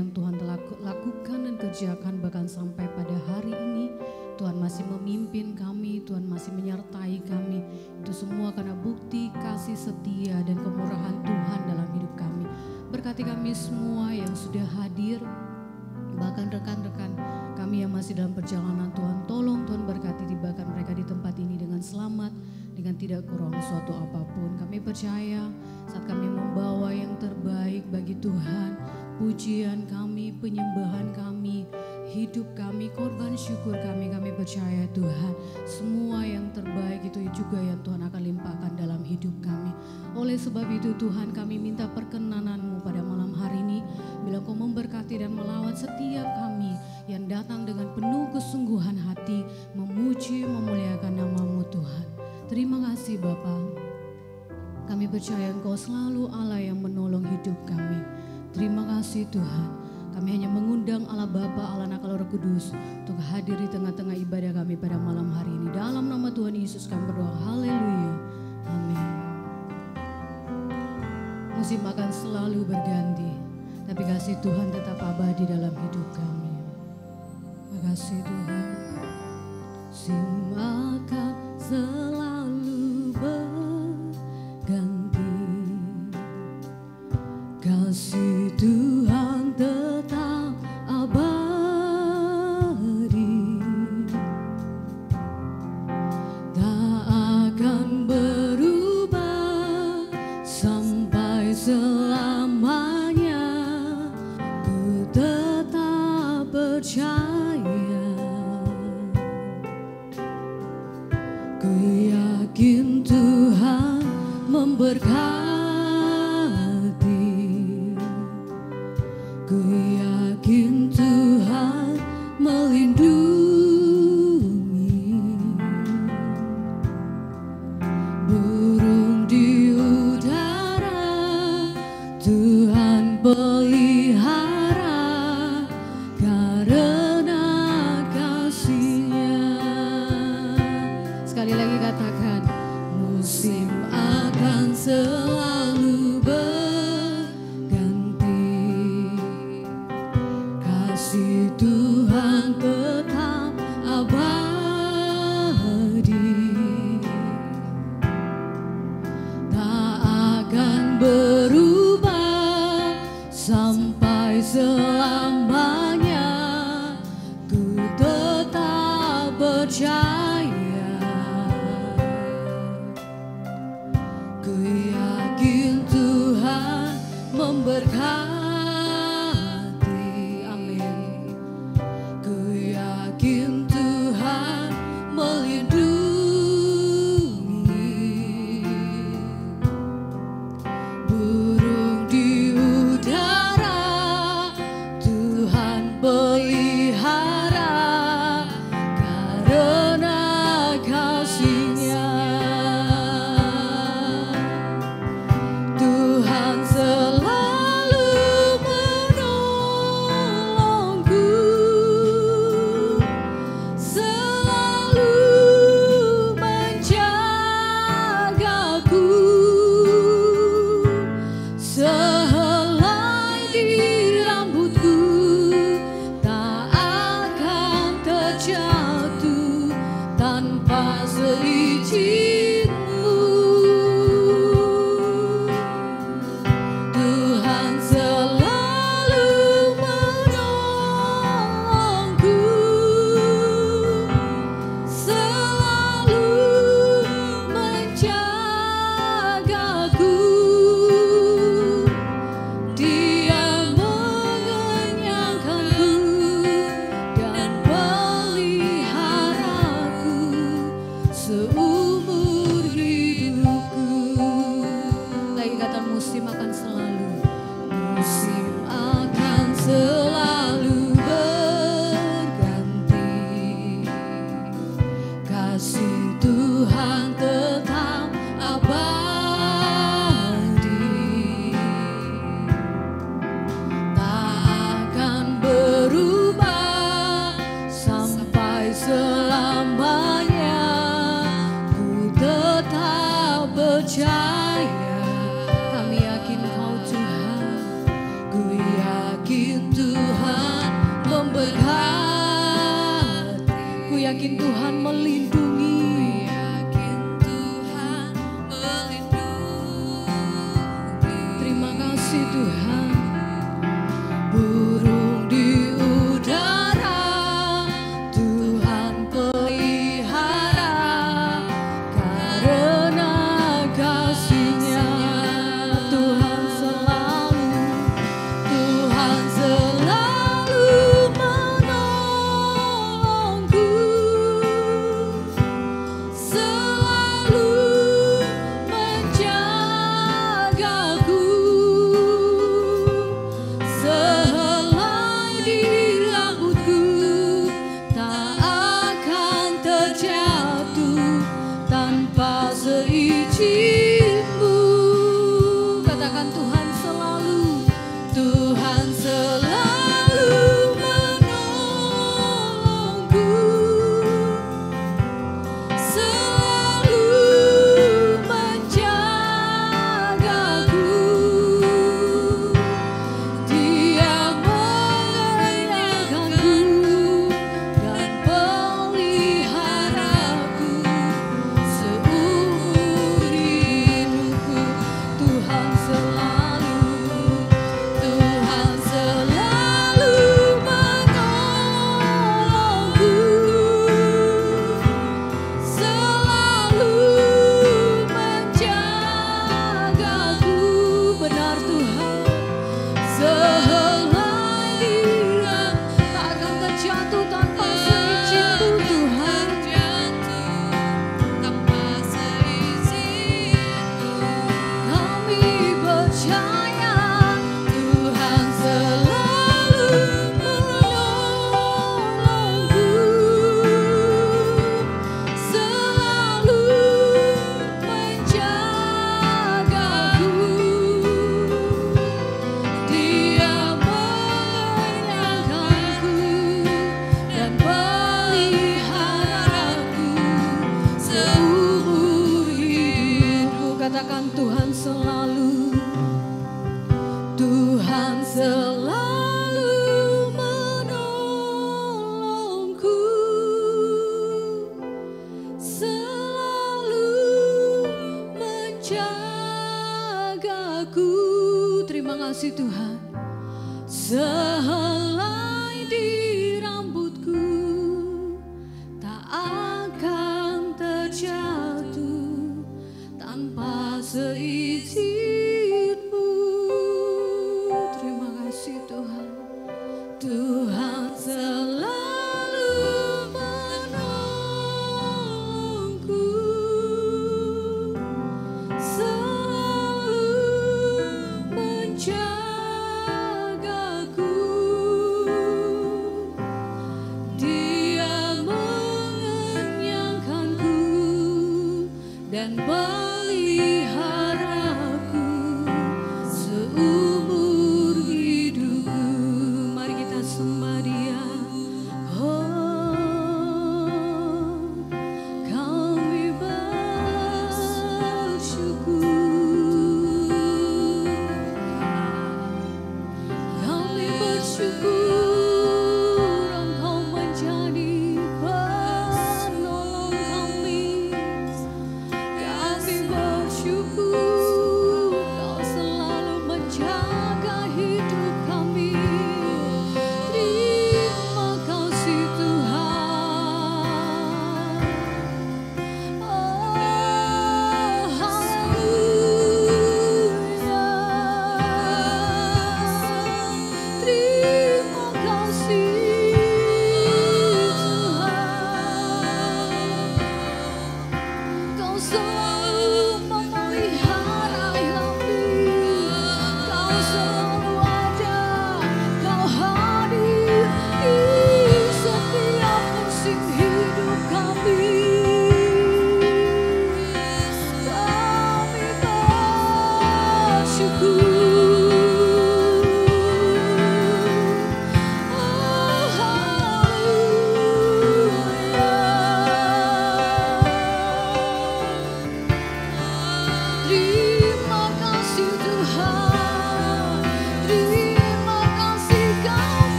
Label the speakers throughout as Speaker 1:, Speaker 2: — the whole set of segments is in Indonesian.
Speaker 1: yang Tuhan telah lakukan dan kerjakan bahkan sampai pada hari ini. Tuhan masih memimpin kami, Tuhan masih menyertai kami. Itu semua karena bukti kasih setia dan kemurahan Tuhan dalam hidup kami. Berkati kami semua yang sudah hadir, bahkan rekan-rekan kami yang masih dalam perjalanan. Tuhan tolong, Tuhan berkati bahkan mereka di tempat ini dengan selamat, dengan tidak kurang suatu apapun. Kami percaya saat kami membawa yang terbaik bagi Tuhan, pujian kami, penyembahan kami, hidup kami, korban syukur kami percaya Tuhan, semua yang terbaik itu juga yang Tuhan akan limpahkan dalam hidup kami. Oleh sebab itu Tuhan, kami minta perkenanan-Mu pada malam hari ini, bila Kau memberkati dan melawat setiap kami yang datang dengan penuh kesungguhan hati, memuji, memuliakan nama-Mu Tuhan. Terima kasih Bapa. Kami percaya Engkau selalu Allah yang menolong hidup kami. Terima kasih Tuhan. Kami hanya mengundang Allah Bapa, Allah Anak, Allah Roh Kudus untuk hadir di tengah-tengah ibadah kami pada malam hari ini. Dalam nama Tuhan Yesus kami berdoa. Haleluya. Amin. Musim akan selalu berganti, tapi kasih Tuhan tetap abadi dalam hidup kami. Terima kasih Tuhan. Musim akan selalu berganti, kasih Tuhan tetap abadi, tak akan berubah sampai selamanya. Ku tetap percaya, ku yakin Tuhan memberkati. Ku yakin Tuhan melindungi, burung di udara Tuhan pelihara karena kasih-Nya. Sekali lagi katakan, musim akan selalu kasih Tuhan tetap abadi, tak akan berubah sampai selamanya. Ku tetap percaya, ku yakin Tuhan memberkati. percaya, kami yakin Kau Tuhan. Ku kasih Tuhan. Burung di udara Tuhan pelihara, karena kasih-Nya Tuhan selalu menolongku, selalu menjagaku, sehelai di rambutku tak akan terjatuh tanpa seizin-Mu. Katakan Tuhan selalu menolongku, selalu menjagaku. Dia mengenyangkanku dan peliharaku seumur hidupku. Tuhan selalu menolongku, selalu menjagaku. Benar Tuhan, sehelai dirang tak akan terjatuh tanpa seizin-Mu Tuhan. Kami percaya Tuhan selalu menolongku, selalu menjagaku. Dia mengenyangkanku dan peliharaku seumur hidupku. Katakan Tuhan selalu menolongku, selalu menjagaku. Terima kasih Tuhan. Sehelai di rambutku tak akan terjatuh tanpa seizin-Mu. Terima kasih Tuhan. Tuhan selalu menolongku, selalu menjagaku.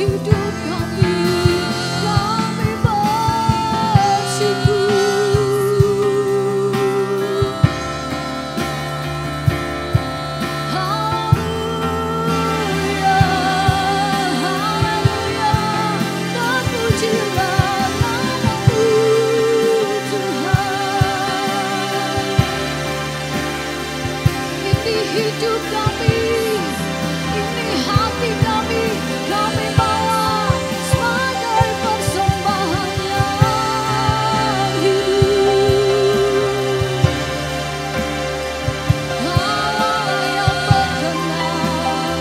Speaker 1: hidup kami bersyukur. Haleluya, haleluya, terpujilah nama-Mu Tuhan. Ini hidup kami, ini hati kami bawa sebagai persembahan yang hidup. Allah yang berkenan,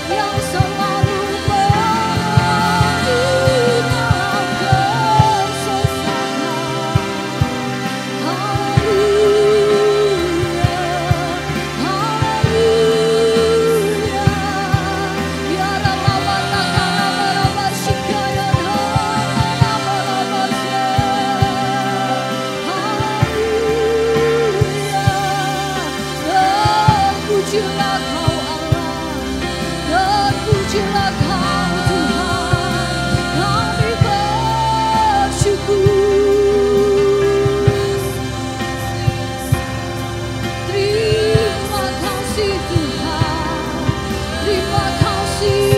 Speaker 1: yang selalu menolong dalam kesusahan. Haleluya, haleluya. Ya Rama Takala Barama Shikaya Rama Barama Haleluya. Terpujilah Kau Allah, terpujilah Kau Tuhan, kami bersyukur. Terima kasih Tuhan, terima kasih.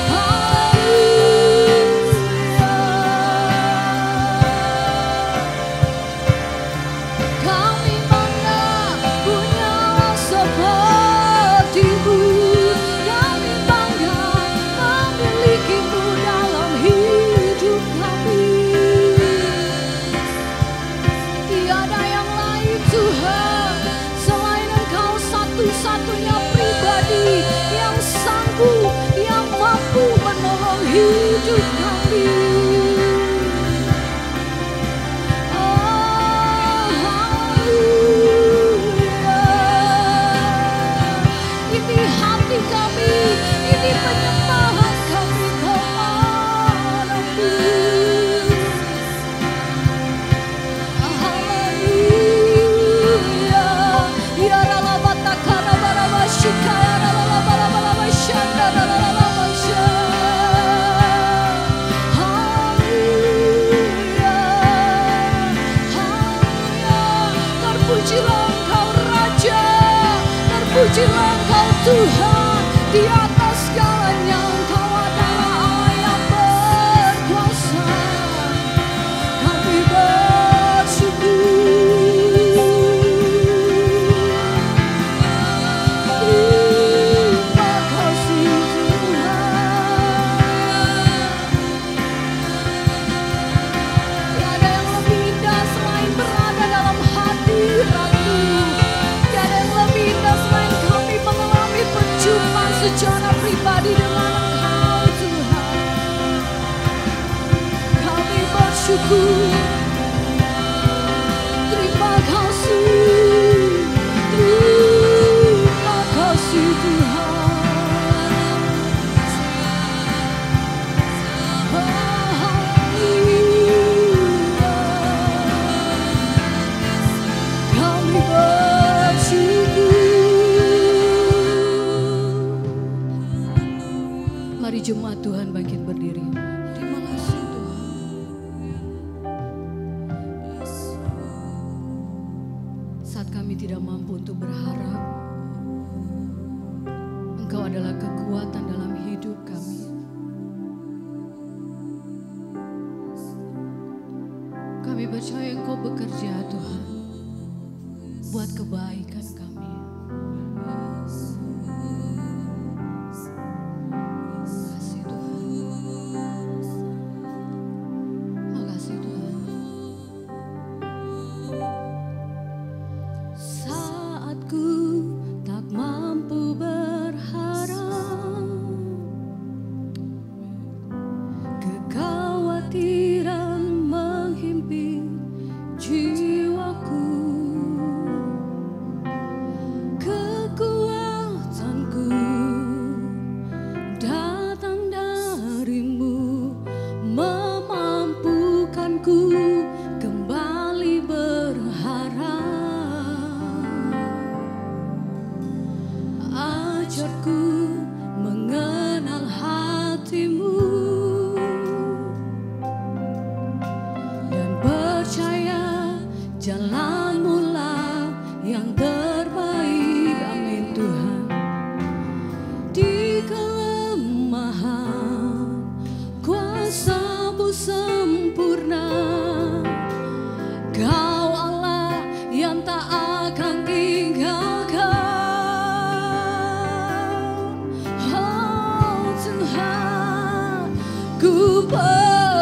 Speaker 1: Haleluya. Kami mana punya seperti-Mu, kami bangga memiliki-Mu dalam hidup kami. Tiada yang lain Tuhan, selain Engkau satu-satunya pribadi yang sanggup, yang mampu menolong hidup kami. Oh, haleluya. Ini hati kami, ini penyembahan kami kepadamu. Haleluya. Ya Ralabata Karabaraba Shikaya Ralabalabalaba Shanda Ralabalaba Haleluya. Haleluya. Terpujilah Engkau Raja, terpujilah Engkau Tuhan, di atas segalanya Engkau adalah Allah yang berkuasa. Kami bersyukur. Terima kasih Tuhan. Tiada yang lebih indah selain berada dalam hadirat-Mu. Tiada yang lebih indah selain kami mengalami perjumpaan secara pribadi dengan Engkau Tuhan. Kami bersyukur. Terima kasih, terima kasih Tuhan. Haleluya. Kami bersyukur. Mari jemaat Tuhan bangkit berdiri. Terima kasih Tuhan. Saat kami tidak mampu untuk berharap, Engkau adalah kekuatan dalam hidup kami. Kami percaya Engkau bekerja Tuhan, buat kebaikan kami. Makasih Tuhan. Makasih Tuhan. Saat ku tak mampu berharap, kekhawatiran menghimpit jiwaku.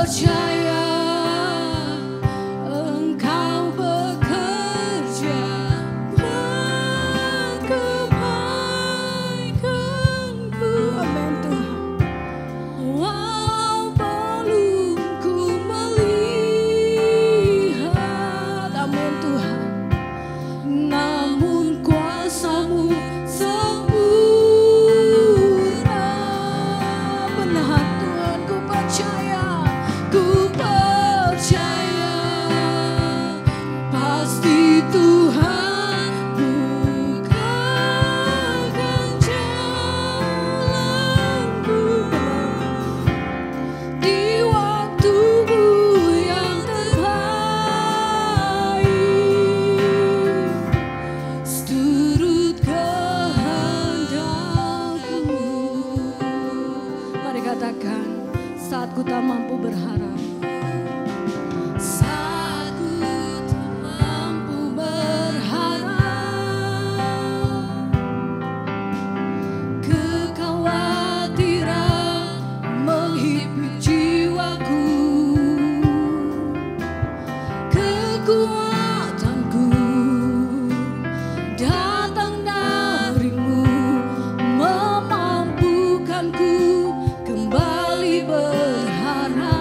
Speaker 1: percaya Engkau bekerja buat kebaikanku. Amin Tuhan. Walau belum ku melihat, amin Tuhan, namun kuasa-Mu sempurna. Benar Tuhan, ku percaya, pasti Tuhan bukakan jalanku di waktu-Mu yang terbaik, seturut kehendak-Mu. Mari katakan, saat ku tak mampu berharap, saat ku tak mampu berharap, kekhawatiran menghimpit jiwaku, kekuatanku datang dari-Mu, memampukanku kembali berharap.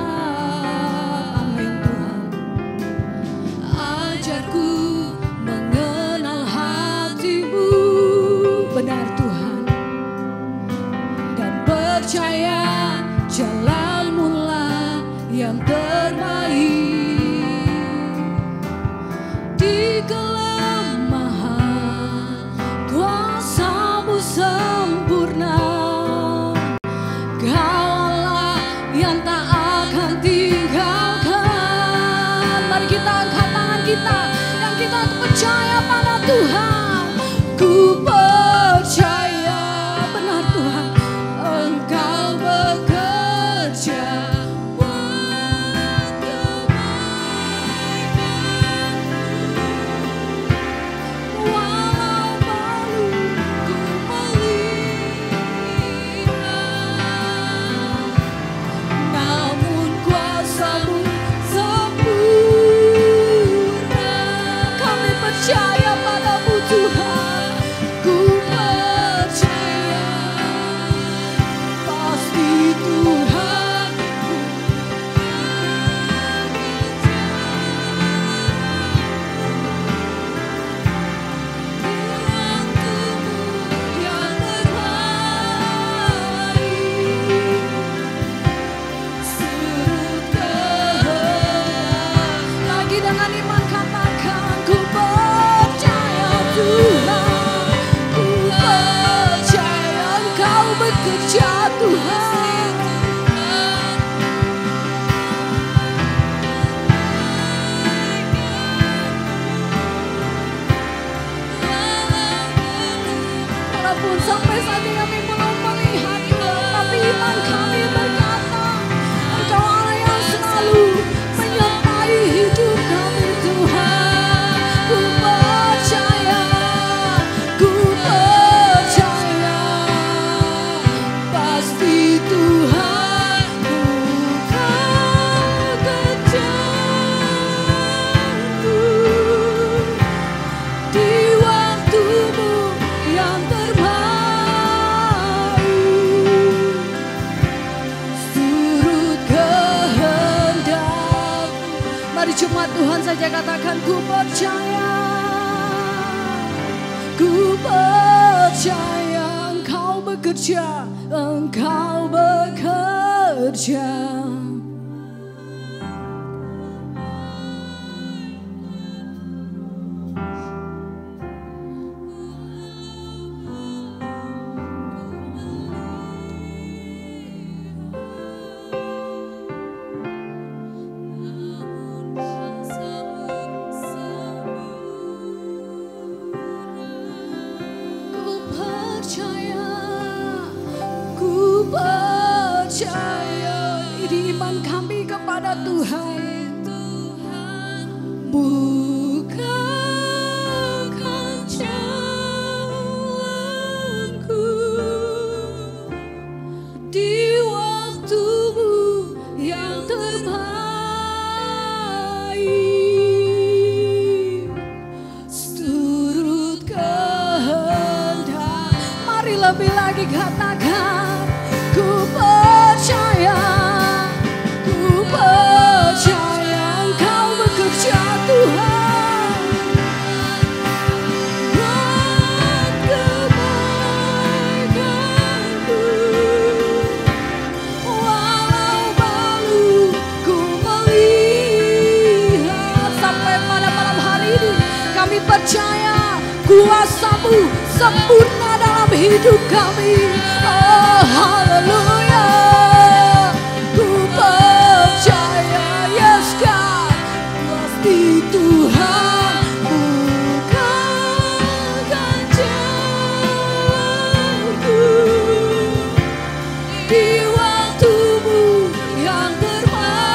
Speaker 1: Amin Tuhan. Ajarku mengenal hati-Mu, benar Tuhan, dan percaya jalan-Mu lah yang terbaik. Di kelemahan kuasa-Mu sempurna, Kaulah yang tak akan tinggalkan. Mari kita angkat tangan kita dan kita percaya pada Tuhan. Ku percaya, benar Tuhan, Engkau bekerja buat kebaikanku. Walau belum ku melihat, namun kuasa-Mu sempurna. Kami percaya pada-Mu Tuhan. Ku percaya, pasti Tuhan waktu-Mu yang terbaik, surut kehendak. Lagi dengan iman katakan, ku percaya Tuhan, ku percaya Engkau bekerja Tuhan. Walaupun sampai saat ini kami belum melihat, tapi iman kami berkata, Engkau Allah yang selalu menyertai hidup kami Tuhan. Ku percaya, pasti Tuhan bukakan jalanku di waktu-Mu yang terbaik, surut kehendak-Mu. Mari jemaat Tuhan saja katakan, ku percaya Engkau bekerja, Engkau bekerja. Ku percaya di iman kami kepada Tuhan. Bukakan jalanku di waktu-Mu yang terbaik. sempurna dalam hidup kami. Oh haleluya, ku percaya yes God, pasti Tuhan bukakan jalanku di waktumu yang terbaik.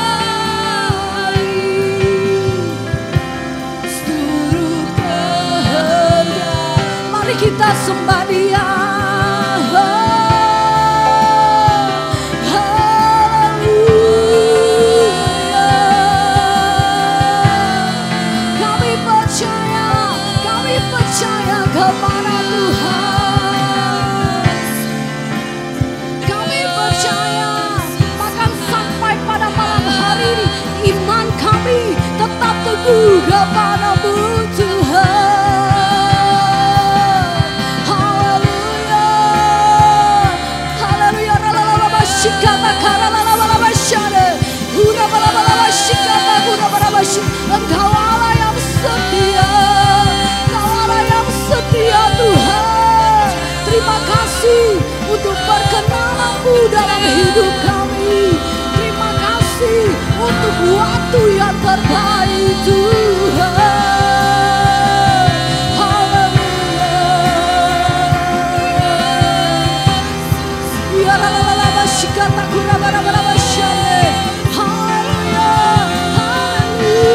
Speaker 1: Seluruh kehendak, mari kita sembah Dia. Kepada Tuhan kami percaya, bahkan sampai pada malam hari ini iman kami tetap teguh kepadamu Tuhan. Haleluya, haleluya. Engkau Allah yang setia, setia Tuhan. Terima kasih untuk perkenan-Mu dalam hidup kami. Terima kasih untuk waktu yang terbaik Tuhan. Haleluya. Ya la shikata kura bara bara shane. Haleluya. Haleluya.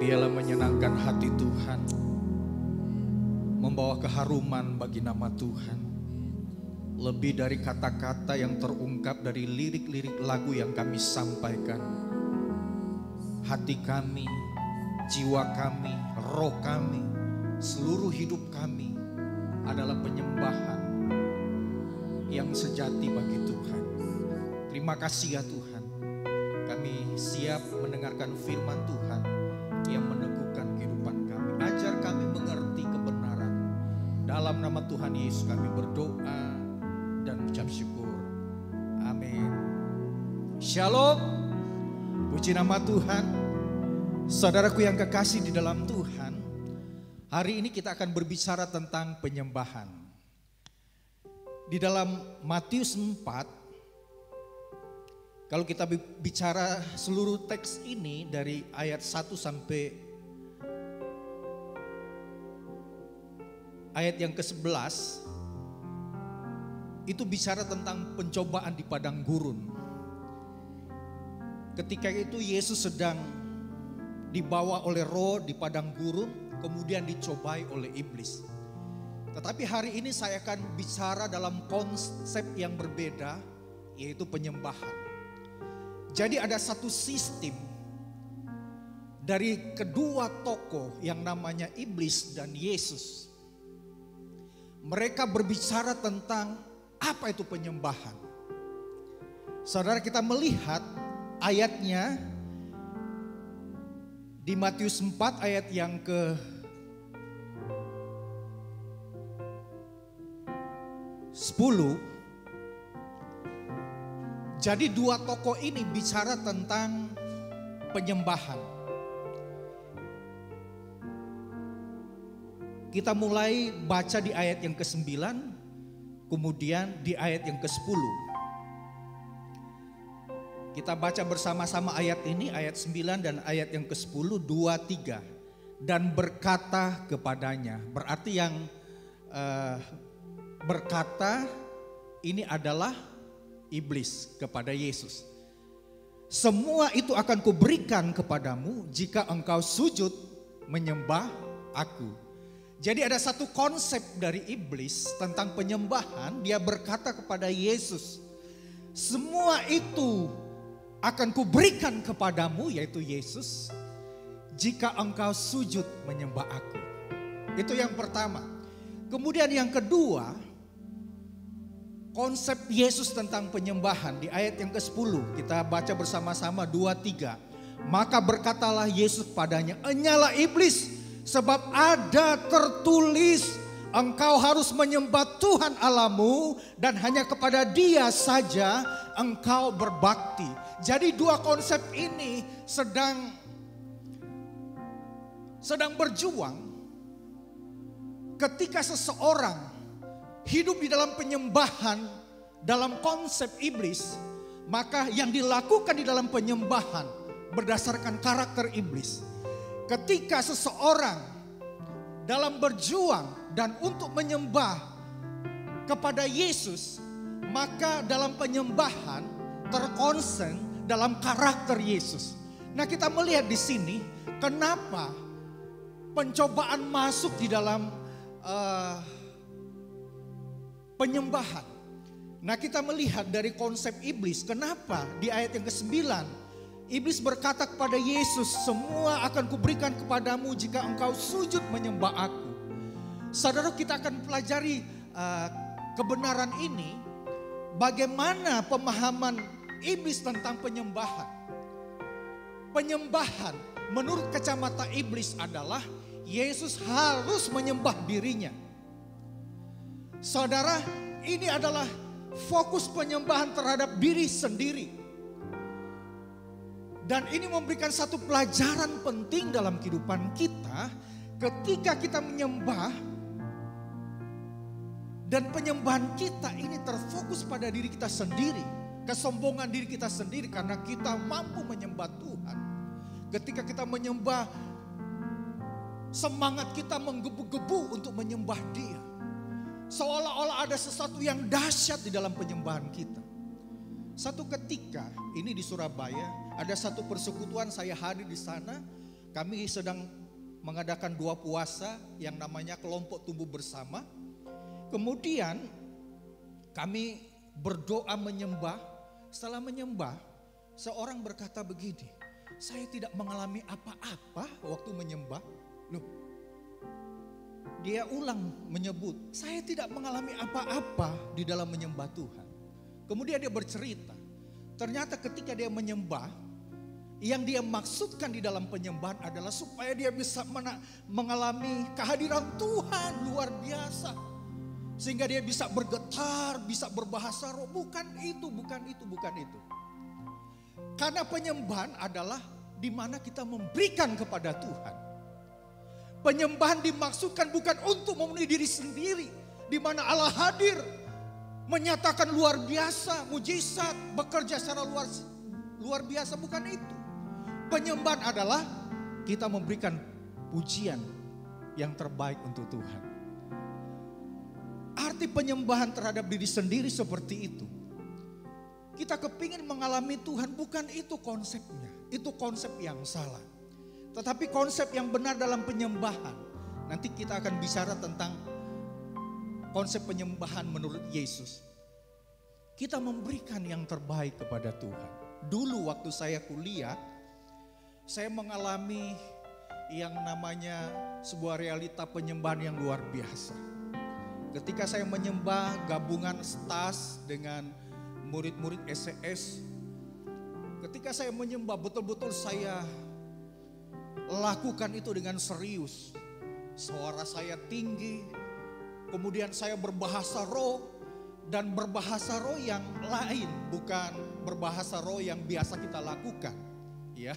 Speaker 2: Dialah menyenangkan hati Tuhan, membawa keharuman bagi nama Tuhan. Lebih dari kata-kata yang terungkap dari lirik-lirik lagu yang kami sampaikan, hati kami, jiwa kami, roh kami, seluruh hidup kami adalah penyembahan yang sejati bagi Tuhan. Terima kasih ya Tuhan, kami siap mendengarkan firman Tuhan yang meneguhkan kehidupan kami. Ajar kami mengerti kebenaran. Dalam nama Tuhan Yesus kami berdoa dan ucap syukur. Amin. Shalom. Puji nama Tuhan. Saudaraku yang kekasih di dalam Tuhan, hari ini kita akan berbicara tentang penyembahan. Di dalam Matius 4, kalau kita bicara seluruh teks ini dari ayat 1 sampai ayat yang ke-11, itu bicara tentang pencobaan di padang gurun. Ketika itu Yesus sedang dibawa oleh roh di padang gurun, kemudian dicobai oleh iblis. Tetapi hari ini saya akan bicara dalam konsep yang berbeda, yaitu penyembahan. Jadi ada satu sistem dari kedua tokoh yang namanya iblis dan Yesus. Mereka berbicara tentang apa itu penyembahan. Saudara, kita melihat ayatnya di Matius 4 ayat yang ke-10. Jadi dua tokoh ini bicara tentang penyembahan. Kita mulai baca di ayat yang ke-9, kemudian di ayat yang ke-10. Kita baca bersama-sama ayat ini, ayat 9 dan ayat yang ke-10, 2, 3. Dan berkata kepadanya, berarti yang berkata ini adalah iblis kepada Yesus. Semua itu akan kuberikan kepadamu jika engkau sujud menyembah aku. Jadi ada satu konsep dari iblis tentang penyembahan. Dia berkata kepada Yesus, semua itu akan kuberikan kepadamu, yaitu Yesus, jika engkau sujud menyembah aku. Itu yang pertama. Kemudian yang kedua, konsep Yesus tentang penyembahan di ayat yang ke-10. Kita baca bersama-sama 2, 3. Maka berkatalah Yesus padanya, enyalah iblis, sebab ada tertulis, engkau harus menyembah Tuhan Allahmu dan hanya kepada Dia saja engkau berbakti. Jadi dua konsep ini sedang berjuang. Ketika seseorang hidup di dalam penyembahan, dalam konsep iblis, maka yang dilakukan di dalam penyembahan berdasarkan karakter iblis. Ketika seseorang dalam berjuang dan untuk menyembah kepada Yesus, maka dalam penyembahan terkonsen dalam karakter Yesus. Nah, kita melihat di sini kenapa pencobaan masuk di dalam penyembahan. Nah, kita melihat dari konsep iblis, kenapa di ayat yang ke-9 iblis berkata kepada Yesus, semua akan kuberikan kepadamu jika engkau sujud menyembah aku. Saudara, kita akan pelajari kebenaran ini, bagaimana pemahaman iblis tentang penyembahan. Penyembahan menurut kacamata iblis adalah Yesus harus menyembah dirinya. Saudara, ini adalah fokus penyembahan terhadap diri sendiri. Dan ini memberikan satu pelajaran penting dalam kehidupan kita. Ketika kita menyembah, dan penyembahan kita ini terfokus pada diri kita sendiri. Kesombongan diri kita sendiri karena kita mampu menyembah Tuhan. Ketika kita menyembah, semangat kita menggebu-gebu untuk menyembah Dia. Seolah-olah ada sesuatu yang dahsyat di dalam penyembahan kita. Satu ketika ini di Surabaya ada satu persekutuan, saya hadir di sana. kami sedang mengadakan 2 puasa yang namanya kelompok tumbuh bersama. Kemudian kami berdoa menyembah. Setelah menyembah, seorang berkata begini, saya tidak mengalami apa-apa waktu menyembah. Loh, dia ulang menyebut, saya tidak mengalami apa-apa di dalam menyembah Tuhan. Kemudian dia bercerita, ternyata ketika dia menyembah, yang dia maksudkan di dalam penyembahan adalah supaya dia bisa mengalami kehadiran Tuhan luar biasa. Sehingga dia bisa bergetar, bisa berbahasa roh. Bukan itu. Karena penyembahan adalah di mana kita memberikan kepada Tuhan. Penyembahan dimaksudkan bukan untuk memenuhi diri sendiri. Di mana Allah hadir, menyatakan luar biasa, mujizat, bekerja secara luar biasa. Bukan itu. Penyembahan adalah kita memberikan pujian yang terbaik untuk Tuhan. Arti penyembahan terhadap diri sendiri seperti itu. Kita kepingin mengalami Tuhan, bukan itu konsepnya. Itu konsep yang salah. Tetapi konsep yang benar dalam penyembahan. Nanti kita akan bicara tentang konsep penyembahan menurut Yesus. Kita memberikan yang terbaik kepada Tuhan. Dulu waktu saya kuliah, saya mengalami yang namanya sebuah realita penyembahan yang luar biasa. Ketika saya menyembah gabungan STAS dengan murid-murid SCS. Ketika saya menyembah betul-betul saya lakukan itu dengan serius. Suara saya tinggi. Kemudian saya berbahasa roh. Dan berbahasa roh yang lain. Bukan berbahasa roh yang biasa kita lakukan. Ya.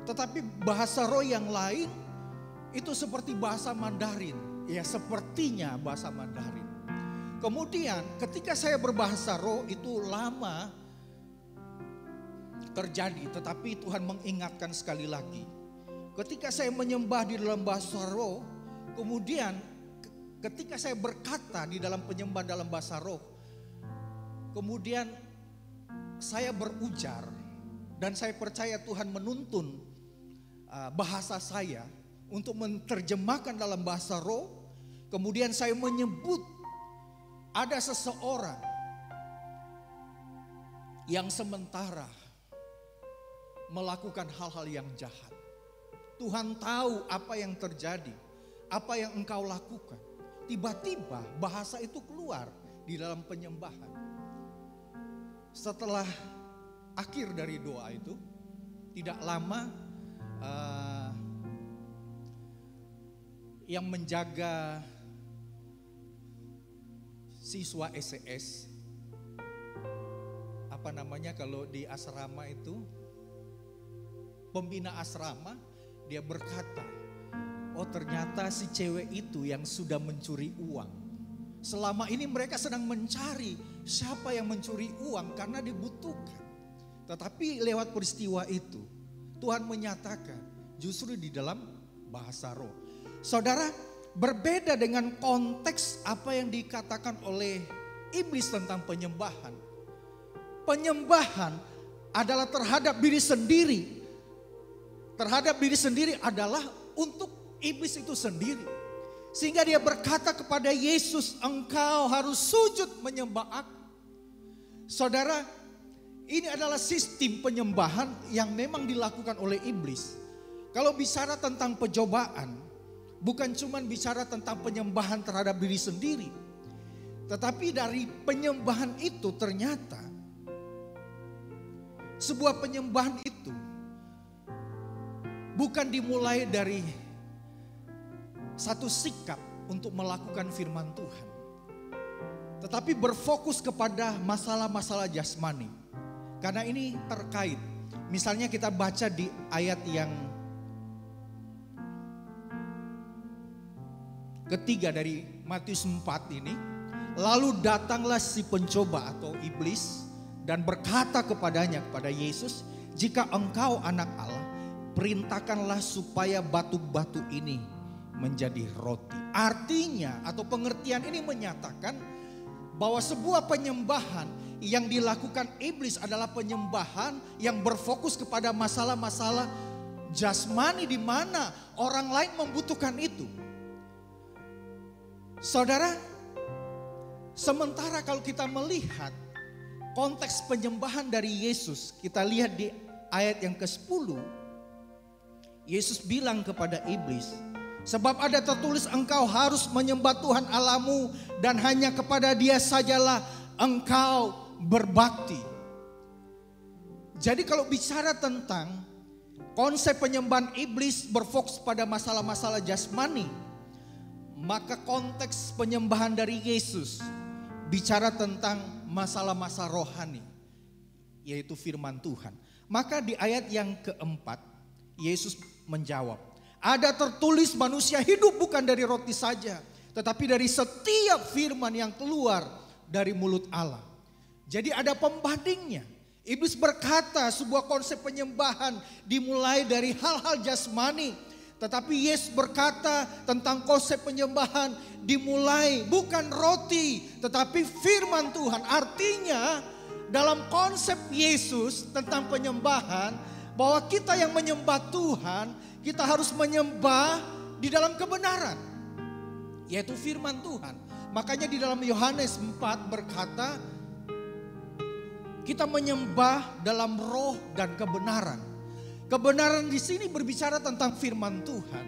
Speaker 2: Tetapi bahasa roh yang lain itu seperti bahasa Mandarin. Ya sepertinya bahasa Mandarin. Kemudian ketika saya berbahasa roh itu lama terjadi. Tetapi Tuhan mengingatkan sekali lagi. Ketika saya menyembah di dalam bahasa roh. Kemudian ketika saya berkata di dalam penyembahan dalam bahasa roh. Kemudian saya berujar. Dan saya percaya Tuhan menuntun bahasa saya untuk menerjemahkan dalam bahasa roh. Kemudian saya menyebut ada seseorang yang sementara melakukan hal-hal yang jahat. Tuhan tahu apa yang terjadi, apa yang engkau lakukan. Tiba-tiba bahasa itu keluar di dalam penyembahan. Setelah akhir dari doa itu, tidak lama yang menjaga siswa SCS, apa namanya kalau di asrama itu, pembina asrama, dia berkata, oh ternyata si cewek itu yang sudah mencuri uang. Selama ini mereka sedang mencari siapa yang mencuri uang karena dibutuhkan. Tetapi lewat peristiwa itu, Tuhan menyatakan justru di dalam bahasa roh. Saudara, berbeda dengan konteks apa yang dikatakan oleh iblis tentang penyembahan. Penyembahan adalah terhadap diri sendiri. Terhadap diri sendiri adalah untuk iblis itu sendiri. Sehingga dia berkata kepada Yesus, engkau harus sujud menyembah aku. Saudara, ini adalah sistem penyembahan yang memang dilakukan oleh iblis. Kalau bicara tentang pencobaan, bukan cuma bicara tentang penyembahan terhadap diri sendiri. Tetapi dari penyembahan itu ternyata sebuah penyembahan itu bukan dimulai dari satu sikap untuk melakukan firman Tuhan. Tetapi berfokus kepada masalah-masalah jasmani. Karena ini terkait. Misalnya kita baca di ayat yang ketiga dari Matius 4 ini. Lalu datanglah si pencoba atau iblis dan berkata kepadanya, kepada Yesus, jika engkau anak Allah, perintahkanlah supaya batu-batu ini menjadi roti. Artinya atau pengertian ini menyatakan bahwa sebuah penyembahan yang dilakukan iblis adalah penyembahan yang berfokus kepada masalah-masalah jasmani di mana orang lain membutuhkan itu. Saudara, sementara kalau kita melihat konteks penyembahan dari Yesus, kita lihat di ayat yang ke-10, Yesus bilang kepada iblis, sebab ada tertulis engkau harus menyembah Tuhan Allahmu dan hanya kepada Dia sajalah engkau berbakti. Jadi kalau bicara tentang konsep penyembahan iblis berfokus pada masalah-masalah jasmani, maka konteks penyembahan dari Yesus bicara tentang masalah-masalah rohani, yaitu firman Tuhan. Maka di ayat yang keempat, Yesus menjawab, ada tertulis manusia hidup bukan dari roti saja, tetapi dari setiap firman yang keluar dari mulut Allah. Jadi ada pembandingnya. Iblis berkata sebuah konsep penyembahan dimulai dari hal-hal jasmani. Tetapi Yesus berkata tentang konsep penyembahan dimulai bukan roti tetapi firman Tuhan. Artinya dalam konsep Yesus tentang penyembahan, bahwa kita yang menyembah Tuhan, kita harus menyembah di dalam kebenaran, yaitu firman Tuhan. Makanya di dalam Yohanes 4 berkata, kita menyembah dalam roh dan kebenaran. Kebenaran di sini berbicara tentang firman Tuhan.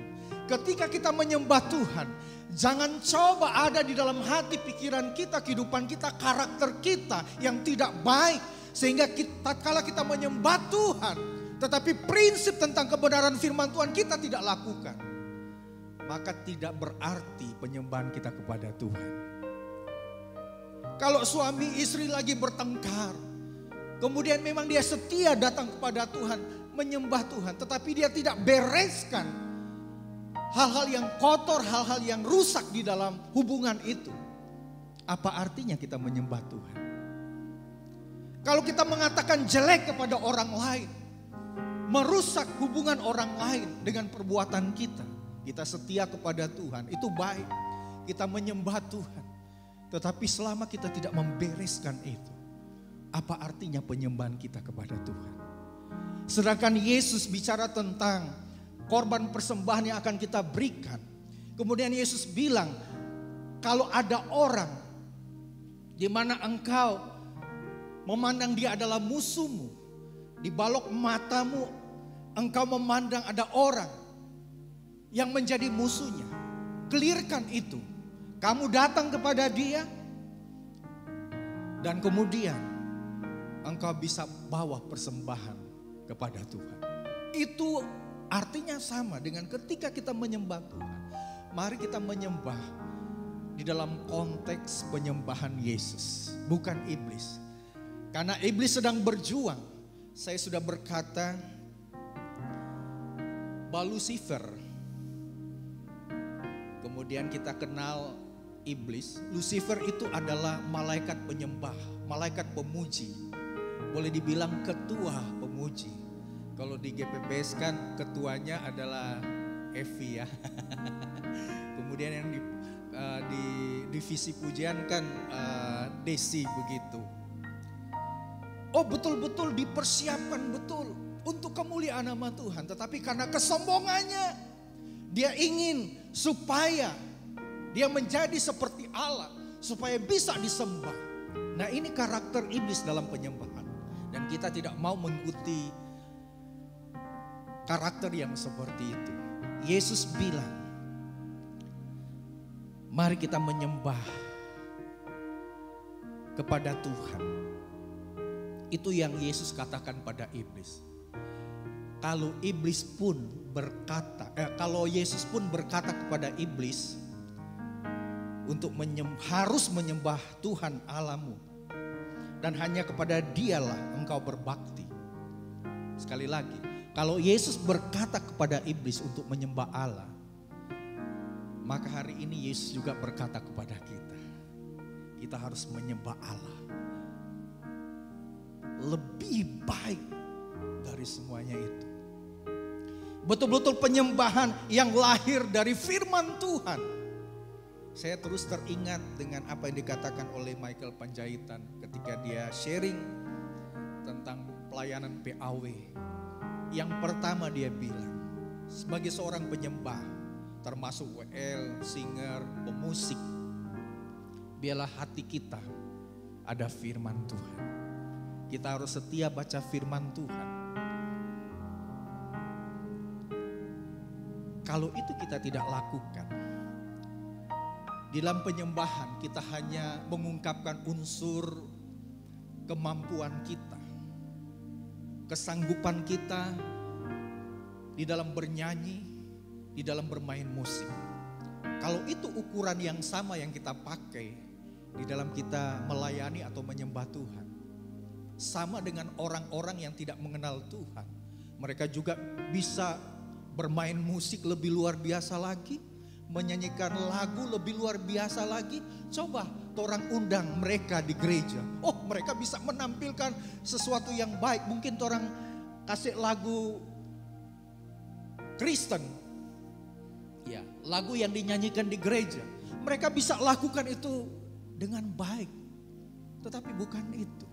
Speaker 2: Ketika kita menyembah Tuhan, jangan coba ada di dalam hati, pikiran kita, kehidupan kita, karakter kita yang tidak baik. Sehingga kala kita menyembah Tuhan, tetapi prinsip tentang kebenaran firman Tuhan kita tidak lakukan, maka tidak berarti penyembahan kita kepada Tuhan. Kalau suami istri lagi bertengkar, kemudian memang dia setia datang kepada Tuhan, menyembah Tuhan, tetapi dia tidak bereskan hal-hal yang kotor, hal-hal yang rusak di dalam hubungan itu. Apa artinya kita menyembah Tuhan? Kalau kita mengatakan jelek kepada orang lain, merusak hubungan orang lain dengan perbuatan kita, kita setia kepada Tuhan, itu baik. Kita menyembah Tuhan. Tetapi selama kita tidak membereskan itu, apa artinya penyembahan kita kepada Tuhan? Sedangkan Yesus bicara tentang korban persembahan yang akan kita berikan. Kemudian Yesus bilang, kalau ada orang di mana engkau memandang dia adalah musuhmu, di balok matamu engkau memandang ada orang yang menjadi musuhnya, clearkan itu. Kamu datang kepada dia dan kemudian engkau bisa bawa persembahan kepada Tuhan. Itu artinya sama dengan ketika kita menyembah Tuhan. Mari kita menyembah di dalam konteks penyembahan Yesus, bukan iblis. Karena iblis sedang berjuang. Saya sudah berkata, Lucifer, kemudian kita kenal iblis. Lucifer itu adalah malaikat penyembah, malaikat pemuji. Boleh dibilang ketua pemuji. Kalau di GPPS kan ketuanya adalah Evi ya. Kemudian yang di divisi pujian kan Desi begitu. Oh betul-betul dipersiapkan betul untuk kemuliaan nama Tuhan. Tetapi karena kesombongannya, dia ingin supaya dia menjadi seperti Allah, supaya bisa disembah. Nah ini karakter iblis dalam penyembahan. Dan kita tidak mau mengikuti karakter yang seperti itu. Yesus bilang, mari kita menyembah kepada Tuhan. Itu yang Yesus katakan pada iblis. Kalau iblis pun berkata, kalau Yesus pun berkata kepada iblis untuk harus menyembah Tuhan Allahmu dan hanya kepada Dialah engkau berbakti. Sekali lagi, kalau Yesus berkata kepada iblis untuk menyembah Allah, maka hari ini Yesus juga berkata kepada kita, kita harus menyembah Allah. Lebih baik dari semuanya itu. Betul-betul penyembahan yang lahir dari firman Tuhan. Saya terus teringat dengan apa yang dikatakan oleh Michael Panjaitan ketika dia sharing tentang pelayanan PAW. Yang pertama dia bilang, sebagai seorang penyembah, termasuk WL, singer, pemusik, biarlah hati kita ada firman Tuhan. Kita harus setia baca firman Tuhan. Kalau itu kita tidak lakukan, di dalam penyembahan kita hanya mengungkapkan unsur kemampuan kita, kesanggupan kita di dalam bernyanyi, di dalam bermain musik. Kalau itu ukuran yang sama yang kita pakai di dalam kita melayani atau menyembah Tuhan, sama dengan orang-orang yang tidak mengenal Tuhan. Mereka juga bisa bermain musik lebih luar biasa lagi, menyanyikan lagu lebih luar biasa lagi. Coba orang undang mereka di gereja. Oh, mereka bisa menampilkan sesuatu yang baik. Mungkin orang kasih lagu Kristen, ya, lagu yang dinyanyikan di gereja. Mereka bisa lakukan itu dengan baik. Tetapi bukan itu.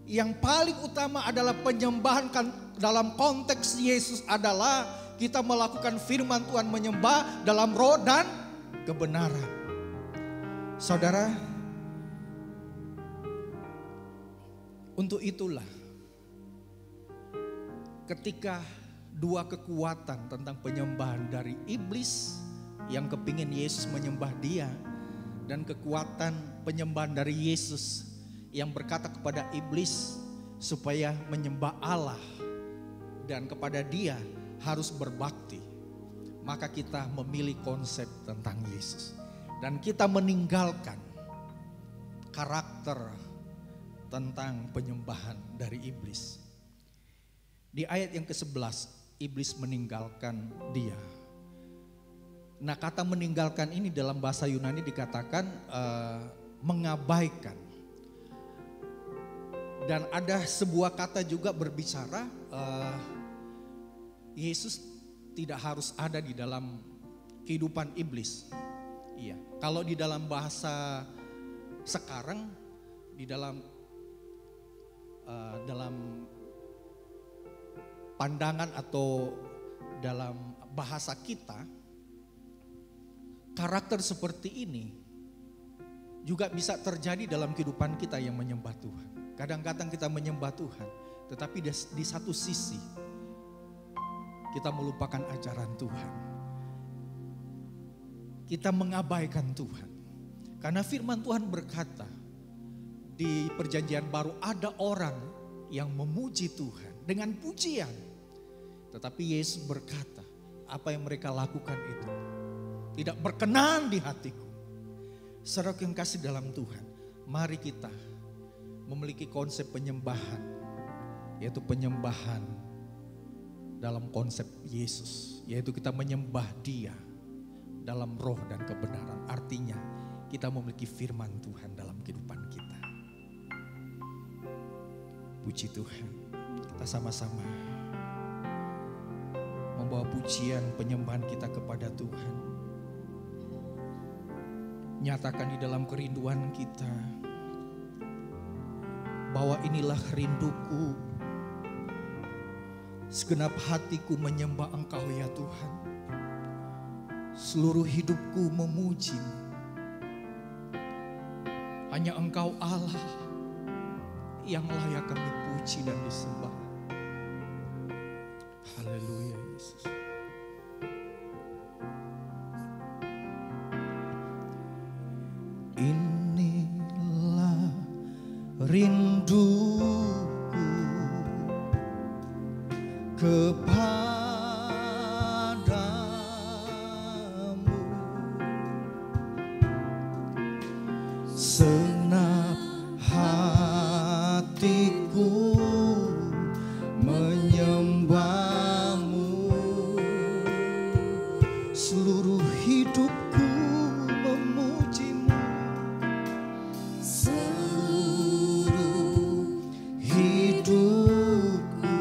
Speaker 2: Yang paling utama adalah penyembahan dalam konteks Yesus adalah kita melakukan firman Tuhan, menyembah dalam roh dan kebenaran. Saudara, untuk itulah ketika dua kekuatan tentang penyembahan dari iblis yang kepingin Yesus menyembah dia, dan kekuatan penyembahan dari Yesus yang berkata kepada iblis supaya menyembah Allah dan kepada dia harus berbakti. Maka kita memilih konsep tentang Yesus dan kita meninggalkan karakter tentang penyembahan dari iblis. Di ayat yang ke-11, iblis meninggalkan dia. Nah, kata meninggalkan ini dalam bahasa Yunani dikatakan mengabaikan. Dan ada sebuah kata juga berbicara Yesus tidak harus ada di dalam kehidupan iblis. Iya, kalau di dalam bahasa sekarang, di dalam pandangan atau dalam bahasa kita, karakter seperti ini juga bisa terjadi dalam kehidupan kita yang menyembah Tuhan. Kadang-kadang kita menyembah Tuhan, tetapi di satu sisi kita melupakan ajaran Tuhan. Kita mengabaikan Tuhan. Karena firman Tuhan berkata, di perjanjian baru ada orang yang memuji Tuhan dengan pujian. Tetapi Yesus berkata, apa yang mereka lakukan itu tidak berkenan di hatiku. Saudara yang kasih dalam Tuhan, mari kita memiliki konsep penyembahan, yaitu penyembahan dalam konsep Yesus, yaitu kita menyembah Dia dalam roh dan kebenaran. Artinya kita memiliki firman Tuhan dalam kehidupan kita. Puji Tuhan, kita sama-sama membawa pujian penyembahan kita kepada Tuhan. Nyatakan di dalam kerinduan kita bahwa inilah rinduku, segenap hatiku menyembah Engkau ya Tuhan. Seluruh hidupku memuji-Mu. Hanya Engkau Allah yang layak kami puji dan disembah. Haleluya Yesus. Inilah rinduku kepadamu, senap hatiku menyembah-Mu, seluruh hidupku memuji-Mu, seluruh hidupku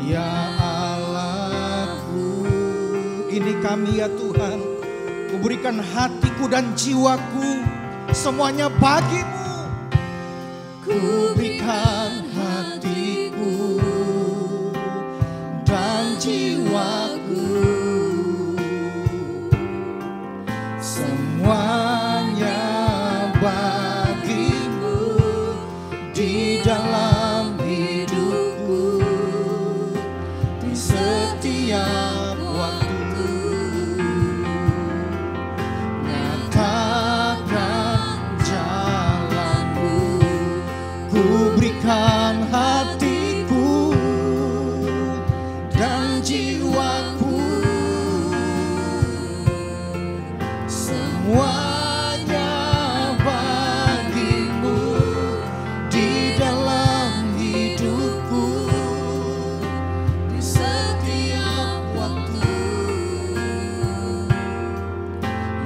Speaker 2: Ya Allahku, ini kami ya Tuhan. Kuberikan hatiku dan jiwaku semuanya bagimu. Kuberikan hatiku dan jiwaku semuanya bagimu di dalam hidupku di setiap waktu. Nyatakan jalanmu, ku berikan hatiku dan jiwaku semuanya bagimu di dalam hidupku di setiap waktu.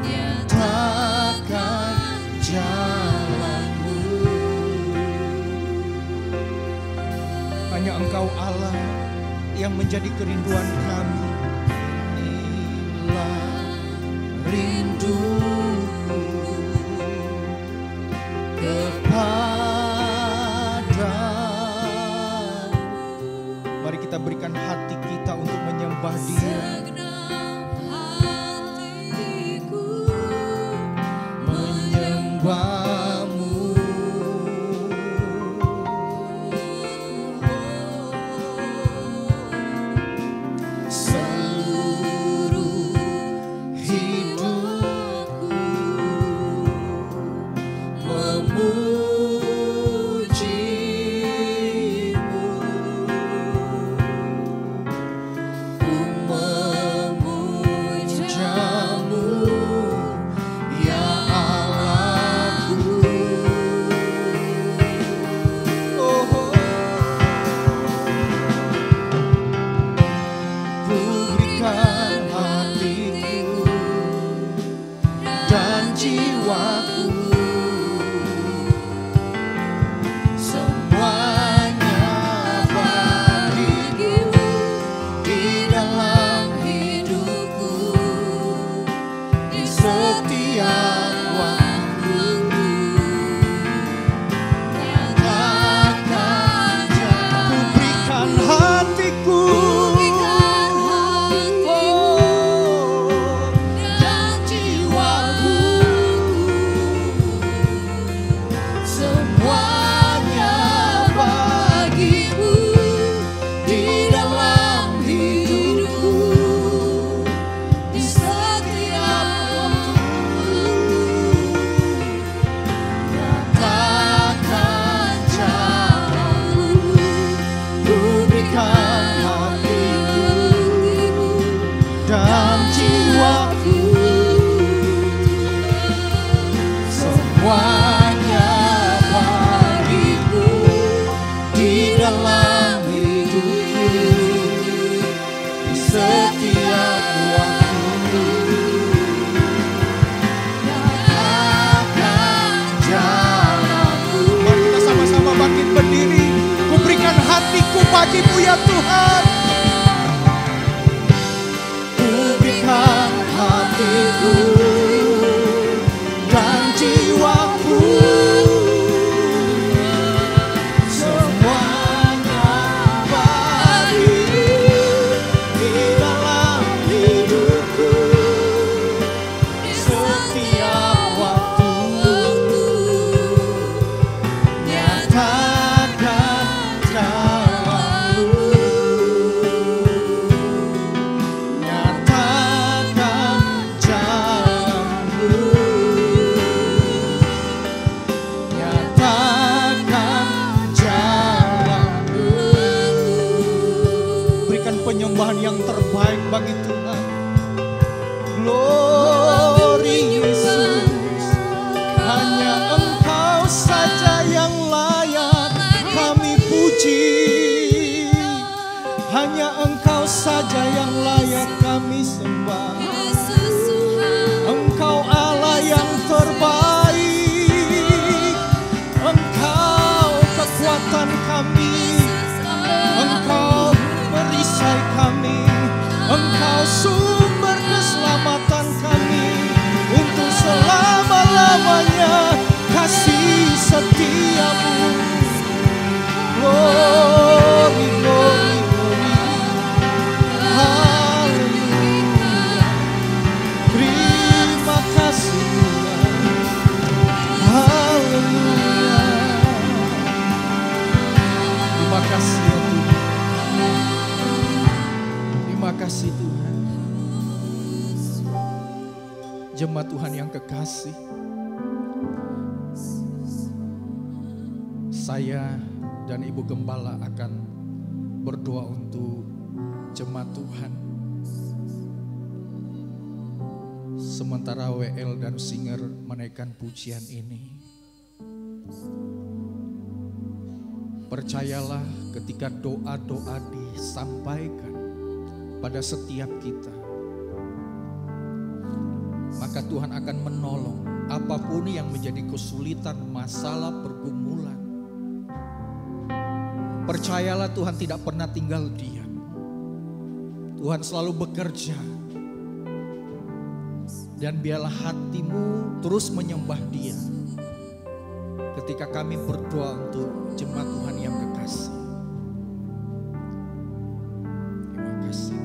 Speaker 2: Nyatakan jalanmu. Hanya Engkau Allah yang menjadi kerinduan kami. Inilah rinduku kepadamu. Mari kita berikan hati kita untuk menyembah Dia. Menyembahmu. Seluruh hidupku memujimu. Ku memujamu ya Allahku. Oh, ku berikan hatiku dan jiwaku semuanya bagimu di dalam hidupku di setiap waktu. Nyatakan ku berikan hatiku dan jiwaku semuanya bagimu di dalam hidupku di setiap waktu. Nyatakan jalanmu, ku berikan hatiku dan jiwaku semuanya bagimu di dalam hidupku di setiap waktu. Nyatakan jalanmu. Mari kita sama-sama bangkit berdiri. Ku berikan hatiku bagimu ya Tuhan. Ku berikan hatiku dan jiwaku semuanya bagimu di dalam hidupku di setiap waktu. Nyatakan jalanmu. Nyatakan jalanmu. Nyatakan jalanmu. Berikan penyembahan yang terbaik bagi Tuhan. Glory Yesus, hanya Engkau saja yang layak kami puji. Hanya Engkau saja yang layak kami sembah. Engkau Allah yang terbaik. Engkau kekuatan kami. Engkau beri sumber keselamatan kami untuk selama-lamanya. Kasih setiamu, glory, glory, glory, haleluya. Terima kasih Tuhan, haleluya. Terima kasih ya Tuhan, terima kasih Tuhan. Jemaat Tuhan yang kekasih, saya dan Ibu Gembala akan berdoa untuk jemaat Tuhan. Sementara WL dan Singer menaikkan pujian ini, percayalah ketika doa-doa disampaikan pada setiap kita, maka Tuhan akan menolong apapun yang menjadi kesulitan, masalah, pergumulan. Percayalah Tuhan tidak pernah tinggal diam. Tuhan selalu bekerja. Dan biarlah hatimu terus menyembah Dia ketika kami berdoa untuk jemaat Tuhan yang kekasih. Terima kasih.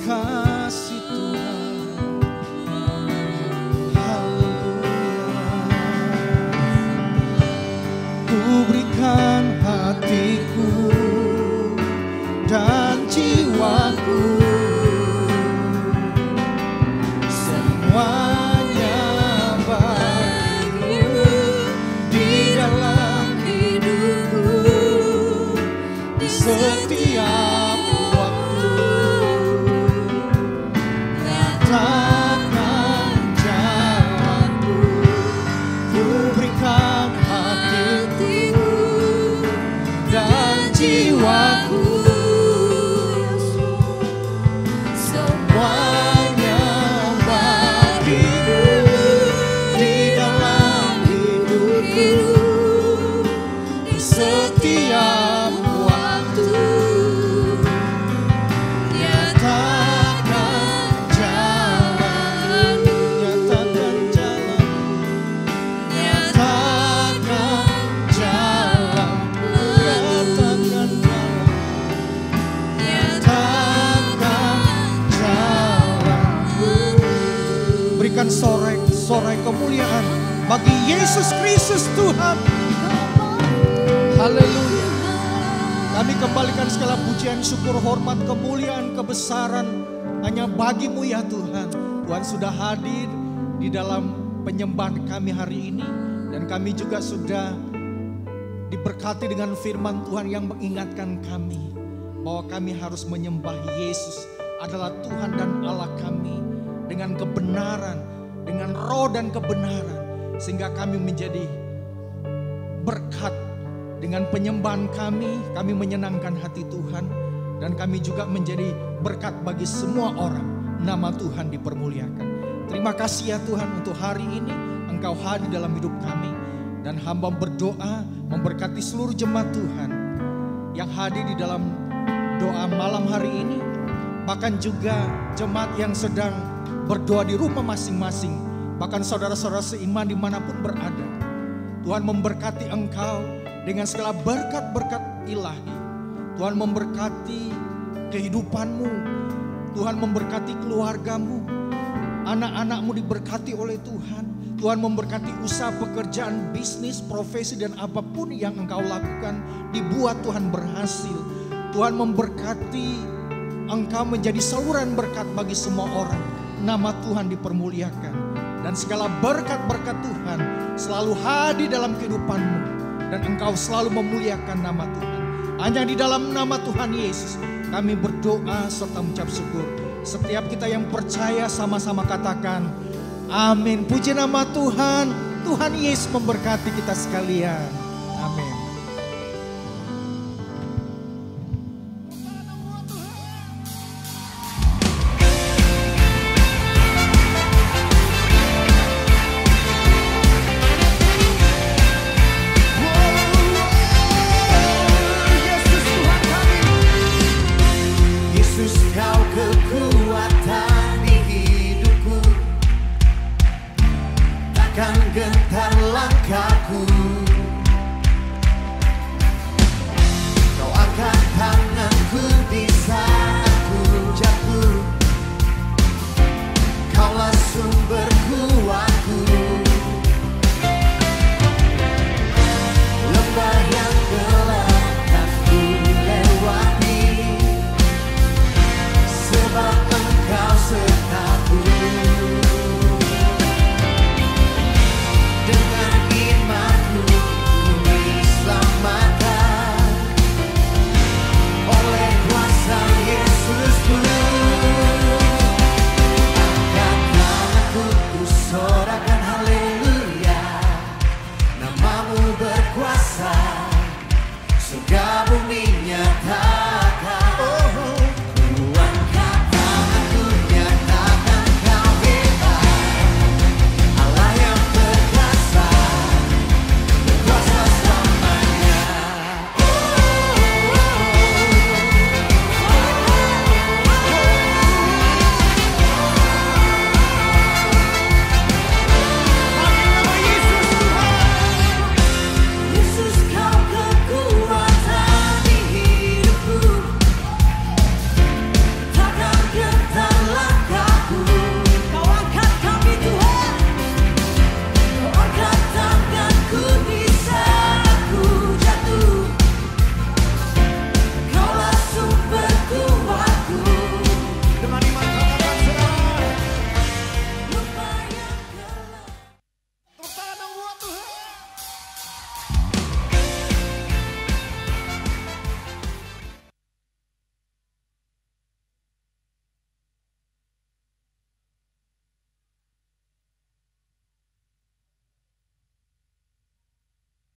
Speaker 2: kasih Tuhan. Haleluya. Ku berikan hatiku dan jiwaku, semuanya bagimu di dalam hidupku, di setiap waktu. Nyatakan jalanku, ku berikan hatiku dan jiwaku, semuanya bagimu di dalam hidupku, di setiap waktu. Nyatakan jalan, nyatakan jalan, nyatakan jalan, nyatakan jalan, nyatakan jalan. Berikan sorai kemuliaan bagi Yesus Kristus Tuhan. Haleluya. Kami kembalikan segala pujian, syukur, hormat, kemuliaan, kebesaran hanya bagimu ya Tuhan. Tuhan sudah hadir di dalam penyembahan kami hari ini. Dan kami juga sudah diberkati dengan firman Tuhan yang mengingatkan kami bahwa kami harus menyembah Yesus adalah Tuhan dan Allah kami dengan kebenaran, dengan roh dan kebenaran. Sehingga kami menjadi berkat. Dengan penyembahan kami menyenangkan hati Tuhan. Dan kami juga menjadi berkat bagi semua orang. Nama Tuhan dipermuliakan. Terima kasih ya Tuhan untuk hari ini Engkau hadir dalam hidup kami. Dan hamba berdoa memberkati seluruh jemaat Tuhan yang hadir di dalam doa malam hari ini. Bahkan juga jemaat yang sedang berdoa di rumah masing-masing. Bahkan saudara-saudara seiman dimanapun berada. Tuhan memberkati engkau dengan segala berkat-berkat ilahi. Tuhan memberkati kehidupanmu. Tuhan memberkati keluargamu. Anak-anakmu diberkati oleh Tuhan. Tuhan memberkati usaha, pekerjaan, bisnis, profesi dan apapun yang engkau lakukan dibuat Tuhan berhasil. Tuhan memberkati engkau menjadi saluran berkat bagi semua orang. Nama Tuhan dipermuliakan. Dan segala berkat-berkat Tuhan selalu hadir dalam kehidupanmu. Dan engkau selalu memuliakan nama Tuhan. Hanya di dalam nama Tuhan Yesus kami berdoa serta mengucap syukur. Setiap kita yang percaya sama-sama katakan amin. Puji nama Tuhan. Tuhan Yesus memberkati kita sekalian. Amin.
Speaker 3: Gentar langkahku, kau angkat tanganku di